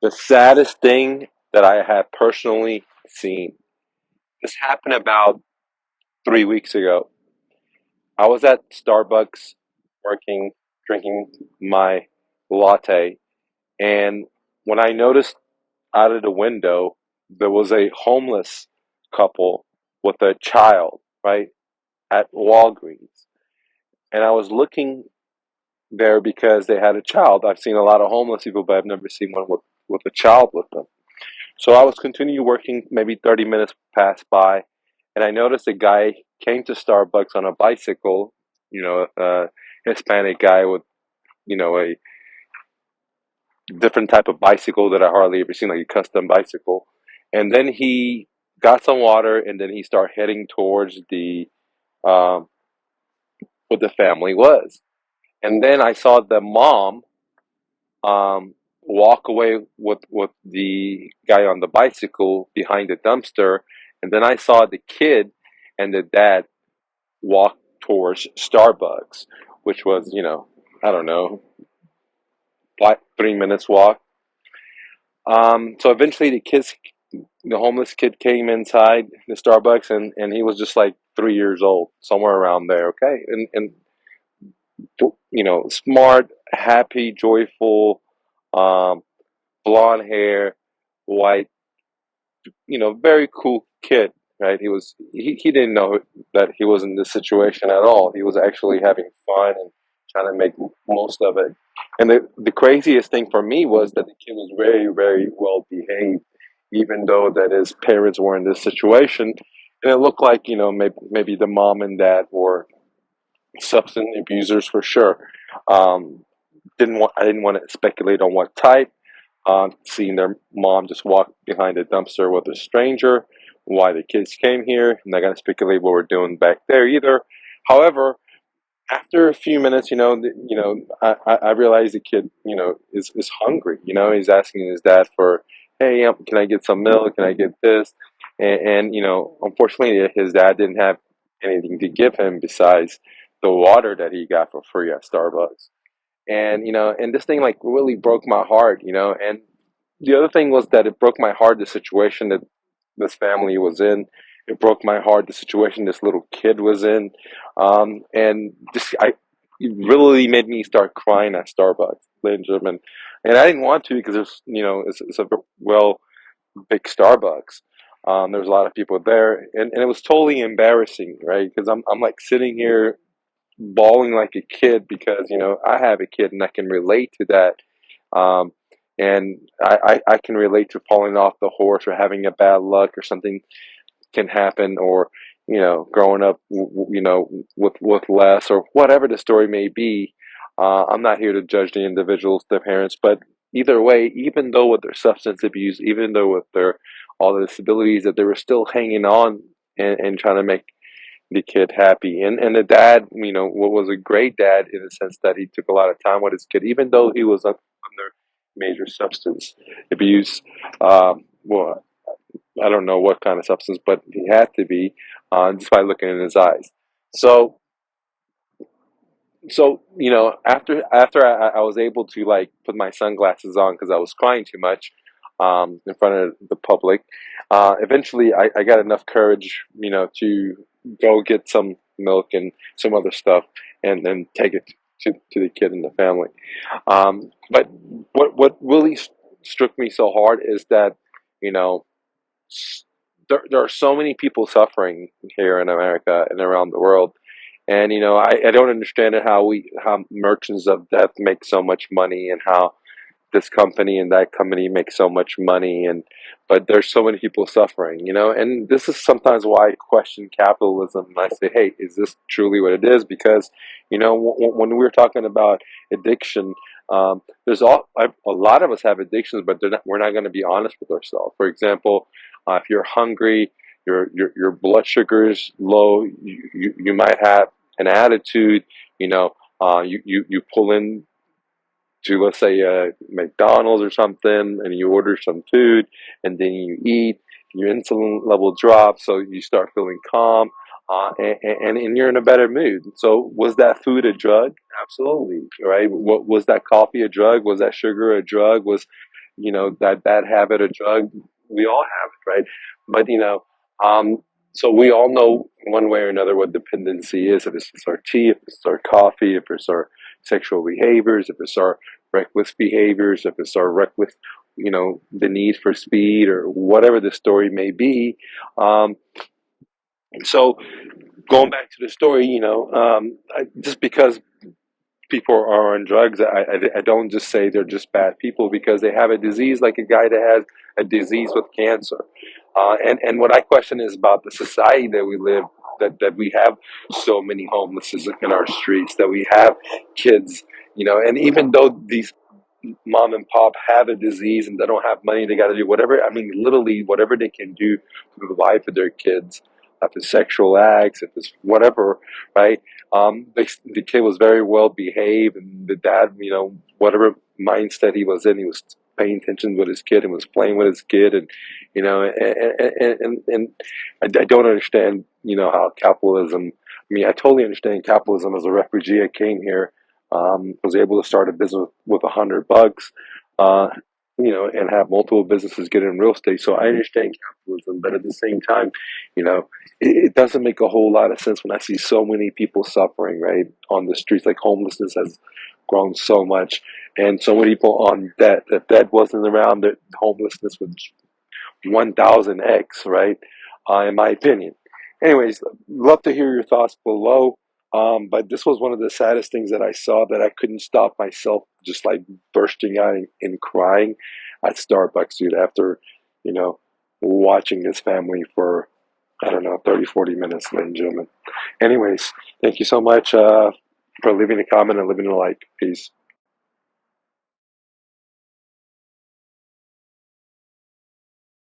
The saddest thing that I have personally seen. This happened about 3 weeks ago. I was at Starbucks working, drinking my latte, and when I noticed out of the window, there was a homeless couple with a child, right, at Walgreens. And I was looking there because they had a child. I've seen a lot of homeless people, but I've never seen one with a child with them. So I was continue working, maybe 30 minutes passed by, and I noticed a guy came to Starbucks on a bicycle, a Hispanic guy with, a different type of bicycle that I hardly ever seen, like a custom bicycle. And then he got some water, and then he started heading towards the um, what the family was. And then I saw the mom walk away with the guy on the bicycle behind the dumpster, and then I saw the kid and the dad walk towards Starbucks, which was, I don't know, 3 minutes walk. So eventually the homeless kid came inside the Starbucks, and he was just like 3 years old, somewhere around there. Okay, and smart, happy, joyful, um, blonde hair, white, very cool kid, right? He didn't know that he was in this situation at all. He was actually having fun and trying to make most of it. And the craziest thing for me was that the kid was very, very well behaved, even though that his parents were in this situation. And it looked like, maybe the mom and dad were substance abusers for sure. Um, I didn't want to speculate on what type. Seeing their mom just walk behind a dumpster with a stranger, why the kids came here. I'm not gonna speculate what we're doing back there either. However, after a few minutes, I realized the kid, is hungry. He's asking his dad for, hey, can I get some milk? Can I get this? And unfortunately, his dad didn't have anything to give him besides the water that he got for free at Starbucks. And this thing like really broke my heart. And the other thing was that it broke my heart, the situation that this family was in. It broke my heart, the situation this little kid was in. And just it really made me start crying at Starbucks, ladies and gentlemen. And I didn't want to, because it's a well, big Starbucks. There was a lot of people there, and it was totally embarrassing, right? Because I'm like sitting here bawling like a kid because I have a kid and I can relate to that. Um, and I can relate to falling off the horse or having a bad luck or something can happen, or growing up with less, or whatever the story may be. I'm not here to judge the individuals, their parents, but either way, even though with their substance abuse, even though with their all the disabilities, that they were still hanging on and trying to make the kid happy. And the dad, was a great dad in the sense that he took a lot of time with his kid, even though he was under major substance abuse. Well, I don't know what kind of substance, but he had to be, just by looking in his eyes. So, after I was able to like put my sunglasses on because I was crying too much in front of the public. Eventually, I got enough courage, to go get some milk and some other stuff, and then take it to the kid and the family. But what really struck me so hard is that, you know there are so many people suffering here in America and around the world. And I don't understand it, how merchants of death make so much money, and how this company and that company make so much money, and but there's so many people suffering, and this is sometimes why I question capitalism, and I say, hey, is this truly what it is? Because when we're talking about addiction, a lot of us have addictions, but we're not going to be honest with ourselves. For example, if you're hungry, your blood sugar is low, you might have an attitude, you pull in to, let's say, McDonald's or something, and you order some food, and then you eat, your insulin level drops, so you start feeling calm, and you're in a better mood. So was that food a drug? Absolutely, right? What was that coffee a drug? Was that sugar a drug? Was that bad habit or drug. We all have it, right? But um, so we all know one way or another what dependency is. If it's our tea, if it's our coffee, if it's our sexual behaviors, if it's our reckless behaviors, if it's our reckless, the need for speed or whatever the story may be. Um, so going back to the story, just because people are on drugs, I don't just say they're just bad people because they have a disease like a guy that has a disease with cancer. And what I question is about the society that we live, that we have so many homelesses in our streets, that we have kids, and even though these mom and pop have a disease and they don't have money, they got to do whatever. I mean, literally, whatever they can do to provide for their kids, if it's sexual acts, if it's whatever, right? The kid was very well behaved, and the dad, whatever mindset he was in, he was paying attention with his kid and was playing with his kid, and and I don't understand, how capitalism. I mean, I totally understand capitalism. As a refugee, I came here, was able to start a business with $100, uh, and have multiple businesses get in real estate. So I understand capitalism, but at the same time, it doesn't make a whole lot of sense when I see so many people suffering, right, on the streets. Like homelessness has grown so much, and so many people on debt. If debt wasn't around, the homelessness would 1000x, right? In my opinion. Anyways, love to hear your thoughts below. But this was one of the saddest things that I saw, that I couldn't stop myself just like bursting out and crying at Starbucks, dude, after, you know, watching this family for, I don't know, 30, 40 minutes, ladies and gentlemen. Anyways, thank you so much for leaving a comment and leaving a like. Peace.